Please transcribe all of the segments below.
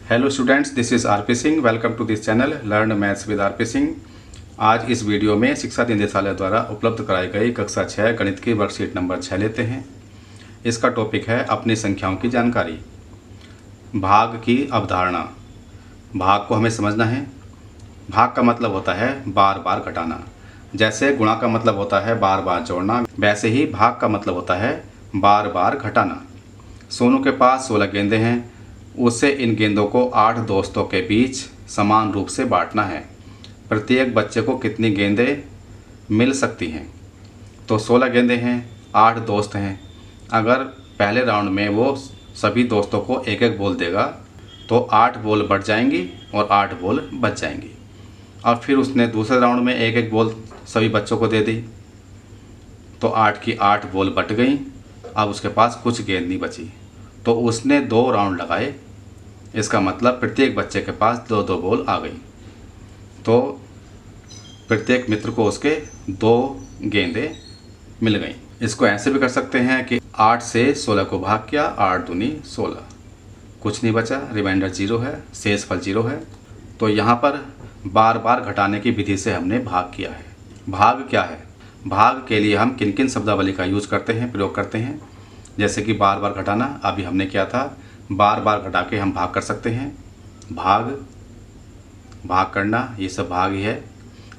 Hello students, this is RP Singh. Welcome to this channel learn maths with RP Singh. आज इस video में शिक्षा निदेशालय द्वारा उपलब्ध कराई गई कक्षा 6 गणित की वर्कशीट नंबर 6 लेते हैं। इसका टॉपिक है अपनी संख्याओं की जानकारी। भाग की अवधारणा। भाग को हमें समझना है। भाग का मतलब होता है बार बार घटाना। जैसे गुणा का मतलब होता है बार बार जोड़ना, वैसे ही भाग का मतलब होता है बार बार घटाना। सोनू के पास 16 गेंदें हैं। उसे इन गेंदों को 8 दोस्तों के बीच समान रूप से बांटना है। प्रत्येक बच्चे को कितनी गेंदें मिल सकती हैं? तो 16 गेंदें हैं, 8 दोस्त हैं। अगर पहले राउंड में वो सभी दोस्तों को एक एक बॉल देगा तो 8 बॉल बढ़ जाएंगी और 8 बॉल बच जाएंगी। और फिर उसने दूसरे राउंड में एक एक बॉल सभी बच्चों को दे दी तो 8 की 8 बॉल बट गई। अब उसके पास कुछ गेंद नहीं बची, तो उसने 2 राउंड लगाए। इसका मतलब प्रत्येक बच्चे के पास 2-2 बॉल आ गई, तो प्रत्येक मित्र को उसके 2 गेंदें मिल गई। इसको ऐसे भी कर सकते हैं कि 8 से 16 को भाग किया, 8 दूनी 16, कुछ नहीं बचा, रिमाइंडर 0 है, शेषफल 0 है। तो यहाँ पर बार बार घटाने की विधि से हमने भाग किया है। भाग क्या है? भाग के लिए हम किन किन शब्दावली का यूज करते हैं, प्रयोग करते हैं? जैसे कि बार बार घटाना, अभी हमने किया था। बार बार घटा के हम भाग कर सकते हैं। भाग करना, ये सब भाग ही है।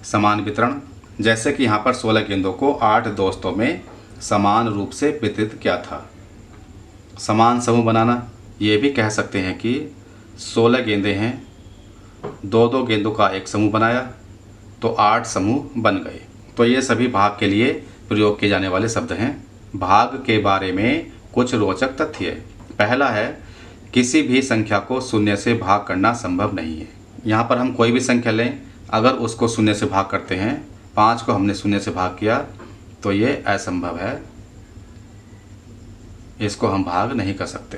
समान वितरण, जैसे कि यहाँ पर 16 गेंदों को 8 दोस्तों में समान रूप से वितरित किया था। समान समूह बनाना, ये भी कह सकते हैं कि 16 गेंदें हैं, 2-2 गेंदों का एक समूह बनाया तो 8 समूह बन गए। तो ये सभी भाग के लिए प्रयोग किए जाने वाले शब्द हैं। भाग के बारे में कुछ रोचक तथ्य। पहला है, किसी भी संख्या को शून्य से भाग करना संभव नहीं है। यहाँ पर हम कोई भी संख्या लें, अगर उसको शून्य से भाग करते हैं, 5 को हमने शून्य से भाग किया तो ये असंभव है। इसको हम भाग नहीं कर सकते,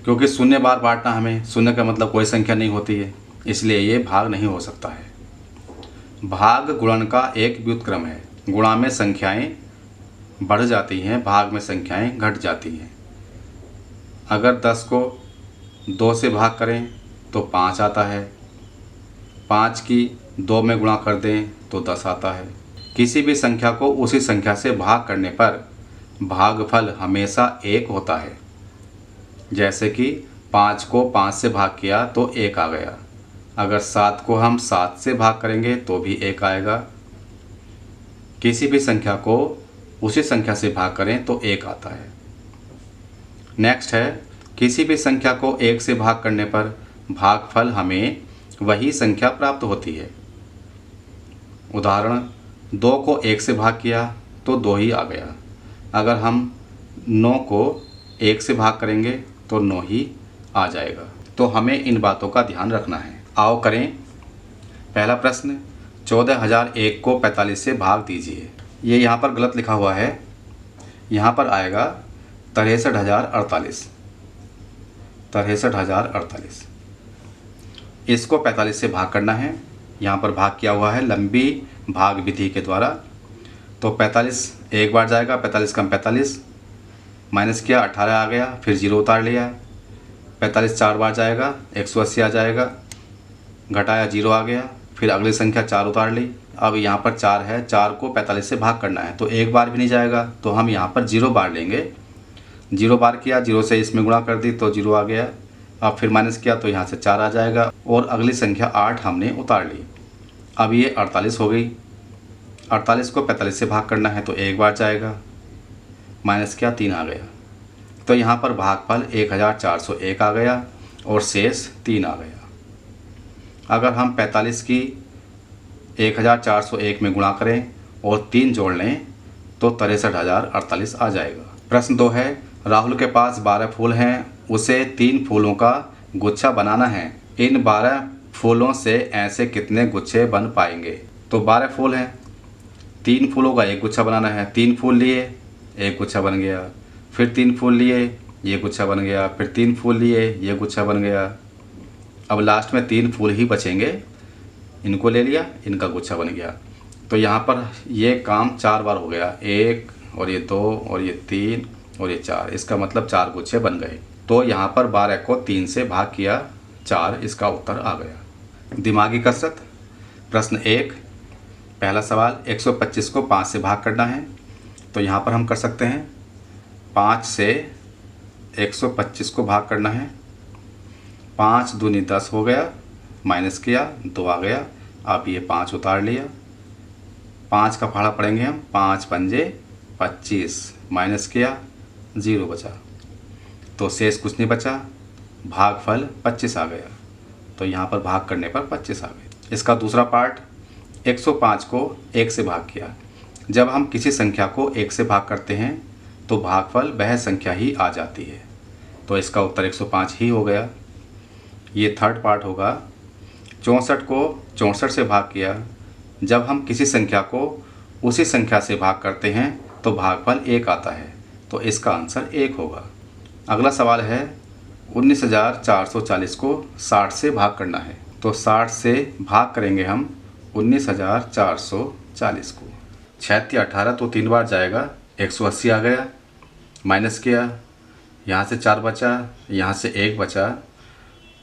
क्योंकि शून्य बार बांटना, हमें शून्य का मतलब कोई संख्या नहीं होती है, इसलिए ये भाग नहीं हो सकता है। भाग गुणन का एक व्युत्क्रम है। गुणा में संख्याएं बढ़ जाती हैं, भाग में संख्याएं घट जाती हैं। अगर 10 को 2 से भाग करें तो 5 आता है, 5 की 2 में गुणा कर दें तो 10 आता है। किसी भी संख्या को उसी संख्या से भाग करने पर भागफल हमेशा 1 होता है। जैसे कि 5 को 5 से भाग किया तो 1 आ गया। अगर 7 को हम 7 से भाग करेंगे तो भी 1 आएगा। किसी भी संख्या को उसी संख्या से भाग करें तो 1 आता है। नेक्स्ट है, किसी भी संख्या को 1 से भाग करने पर भागफल हमें वही संख्या प्राप्त होती है। उदाहरण, 2 को 1 से भाग किया तो 2 ही आ गया। अगर हम 9 को 1 से भाग करेंगे तो 9 ही आ जाएगा। तो हमें इन बातों का ध्यान रखना है। आओ करें। पहला प्रश्न, 14,001 को 45 से भाग दीजिए। ये यहाँ पर गलत लिखा हुआ है, यहाँ पर आएगा 63,048। 63,048, इसको 45 से भाग करना है। यहाँ पर भाग किया हुआ है लंबी भाग विधि के द्वारा। तो 45 एक बार जाएगा, 45 कम 45, माइनस किया 18 आ गया, फिर 0 उतार लिया। 45 4 बार जाएगा, 180 आ जाएगा, घटाया 0 आ गया, फिर अगली संख्या 4 उतार ली। अब यहाँ पर 4 है, 4 को 45 से भाग करना है तो एक बार भी नहीं जाएगा, तो हम यहाँ पर 0 बार लेंगे। 0 बार किया, 0 से इसमें गुणा कर दी तो 0 आ गया। अब फिर माइनस किया तो यहाँ से 4 आ जाएगा और अगली संख्या 8 हमने उतार ली। अब ये 48 हो गई। 48 को 45 से भाग करना है तो एक बार जाएगा, माइनस किया 3 आ गया। तो यहाँ पर भागफल 1401 आ गया और शेष 3 आ गया। अगर हम 45 की 1401 में गुणा करें और 3 जोड़ लें तो 63,048 आ जाएगा। प्रश्न 2 है, राहुल के पास 12 फूल हैं, उसे 3 फूलों का गुच्छा बनाना है। इन 12 फूलों से ऐसे कितने गुच्छे बन पाएंगे? तो 12 फूल हैं, 3 फूलों का एक गुच्छा बनाना है। 3 फूल लिए, एक गुच्छा बन गया, फिर 3 फूल लिए, ये गुच्छा बन गया, फिर 3 फूल लिए, ये गुच्छा बन गया। अब लास्ट में 3 फूल ही बचेंगे, इनको ले लिया, इनका गुच्छा बन गया। तो यहाँ पर ये काम 4 बार हो गया, 1 और ये 2 और ये 3 और ये 4, इसका मतलब 4 गुच्छे बन गए। तो यहाँ पर 12 को 3 से भाग किया 4 इसका उत्तर आ गया। दिमागी कसरत। प्रश्न 1, पहला सवाल 125 को 5 से भाग करना है। तो यहाँ पर हम कर सकते हैं 5 से 125 को भाग करना है। 5 दूनी 10 हो गया, माइनस किया 2 आ गया। अब ये 5 उतार लिया, 5 का पहाड़ा पढ़ेंगे हम, 5 पंजे 25, माइनस किया 0 बचा। तो शेष कुछ नहीं बचा, भागफल 25 आ गया। तो यहाँ पर भाग करने पर 25 आ गया। इसका दूसरा पार्ट, 105 को 1 से भाग किया। जब हम किसी संख्या को 1 से भाग करते हैं तो भागफल वह संख्या ही आ जाती है। तो इसका उत्तर 105 ही हो गया। ये थर्ड पार्ट होगा। 64 को 64 से भाग किया। जब हम किसी संख्या को उसी संख्या से भाग करते हैं तो भागफल 1 आता है। तो इसका आंसर 1 होगा। अगला सवाल है 19,440 को 60 से भाग करना है। तो 60 से भाग करेंगे हम 19,440 को। 6 18 तो 3 बार जाएगा, 180 आ गया, माइनस किया, यहाँ से 4 बचा, यहाँ से 1 बचा।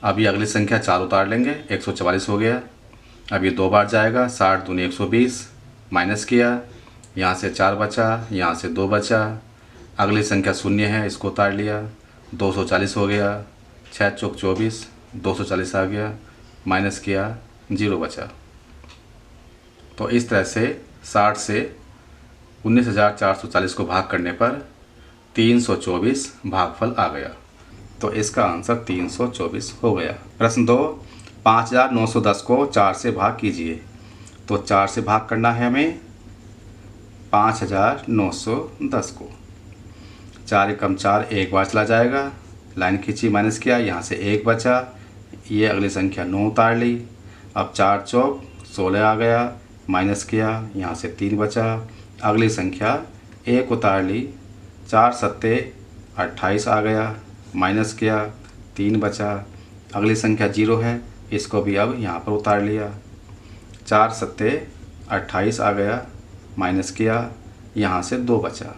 अभी अगली संख्या 4 उतार लेंगे, 144 हो गया। अब ये 2 बार जाएगा, 60 दूनी 120, माइनस किया, यहाँ से 4 बचा, यहाँ से 2 बचा। अगली संख्या 0 है, इसको उतार लिया, 240 हो गया। 6 चौक 24, 240 आ गया, माइनस किया 0 बचा। तो इस तरह से 60 से 19,440 को भाग करने पर 324 भागफल आ गया। तो इसका आंसर 324 हो गया। प्रश्न 2, 5,910 को 4 से भाग कीजिए। तो 4 से भाग करना है हमें 5,910 को। 4 एकम 4 एक बार चला जाएगा, लाइन खींची, माइनस किया, यहाँ से 1 बचा। ये अगली संख्या 9 उतार ली। अब 4 चौक 16 आ गया, माइनस किया, यहाँ से 3 बचा। अगली संख्या 1 उतार ली, 4 सत्ते 28 आ गया, माइनस किया, 3 बचा। अगली संख्या 0 है, इसको भी अब यहाँ पर उतार लिया, 4 सत्ते 28 आ गया, माइनस किया, यहाँ से 2 बचा।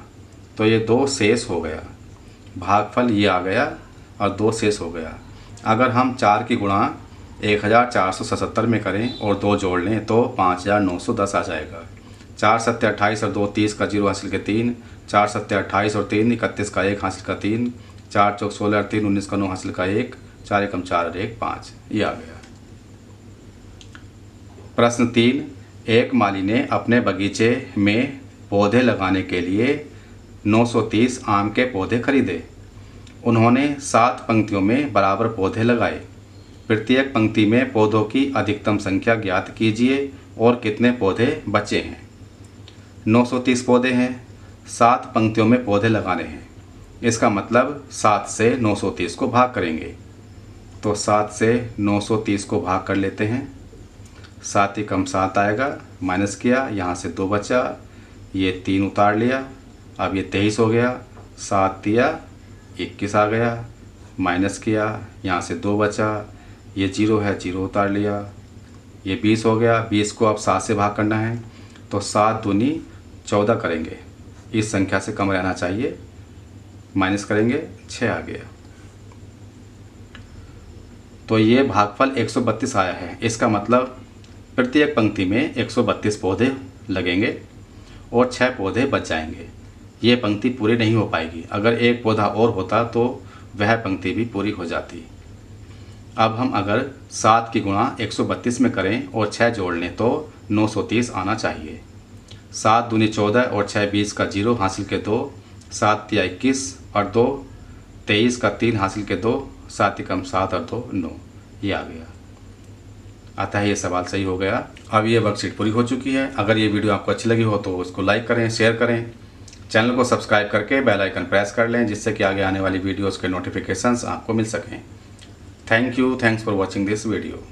तो ये 2 शेष हो गया। भागफल ये आ गया और 2 शेष हो गया। अगर हम 4 की गुणा 1477 में करें और 2 जोड़ लें तो 5,910 आ जाएगा। 4 सत्ते 28 और 2 30 का 0 हासिल के 3, 4 सत्ते 28 और 3 31 का 1 हासिल का 3, 4 चौक 16 और 3 19 का 9 हासिल का 1, 4 एकम 4 और 1 5, ये आ गया। प्रश्न 3, एक माली ने अपने बगीचे में पौधे लगाने के लिए 930 आम के पौधे खरीदे। उन्होंने 7 पंक्तियों में बराबर पौधे लगाए। प्रत्येक पंक्ति में पौधों की अधिकतम संख्या ज्ञात कीजिए और कितने पौधे बचे हैं। 930 पौधे हैं, 7 पंक्तियों में पौधे लगाने हैं। इसका मतलब 7 से 930 को भाग करेंगे। तो 7 से 930 को भाग कर लेते हैं। 7 एकम 7 आएगा, माइनस किया, यहाँ से 2 बचा, ये 3 उतार लिया। अब ये 23 हो गया, 7 तिया 21 आ गया, माइनस किया, यहाँ से 2 बचा, ये 0 है, 0 उतार लिया। ये 20 हो गया, 20 को अब 7 से भाग करना है। तो 7 दूनी 14 करेंगे, इस संख्या से कम रहना चाहिए, माइनस करेंगे, 6 आ गया। तो ये भागफल 132 आया है। इसका मतलब प्रत्येक पंक्ति में 132 पौधे लगेंगे और 6 पौधे बच जाएंगे। ये पंक्ति पूरी नहीं हो पाएगी। अगर एक पौधा और होता तो वह पंक्ति भी पूरी हो जाती। अब हम अगर 7 की गुणा 132 में करें और 6 जोड़ लें तो 930 आना चाहिए। 7 दूनी 14 और 6 20 का 0 हासिल के 2, 7 तिया 21 और 2 23 का 3 हासिल के 2, 7 एकम 7 और 2 9, ये आ गया। अतः ये सवाल सही हो गया। अब ये वर्कशीट पूरी हो चुकी है। अगर ये वीडियो आपको अच्छी लगी हो तो उसको लाइक करें, शेयर करें, चैनल को सब्सक्राइब करके बेल आइकन प्रेस कर लें, जिससे कि आगे आने वाली वीडियोस के नोटिफिकेशंस आपको मिल सकें। Thank you, thanks for watching this video.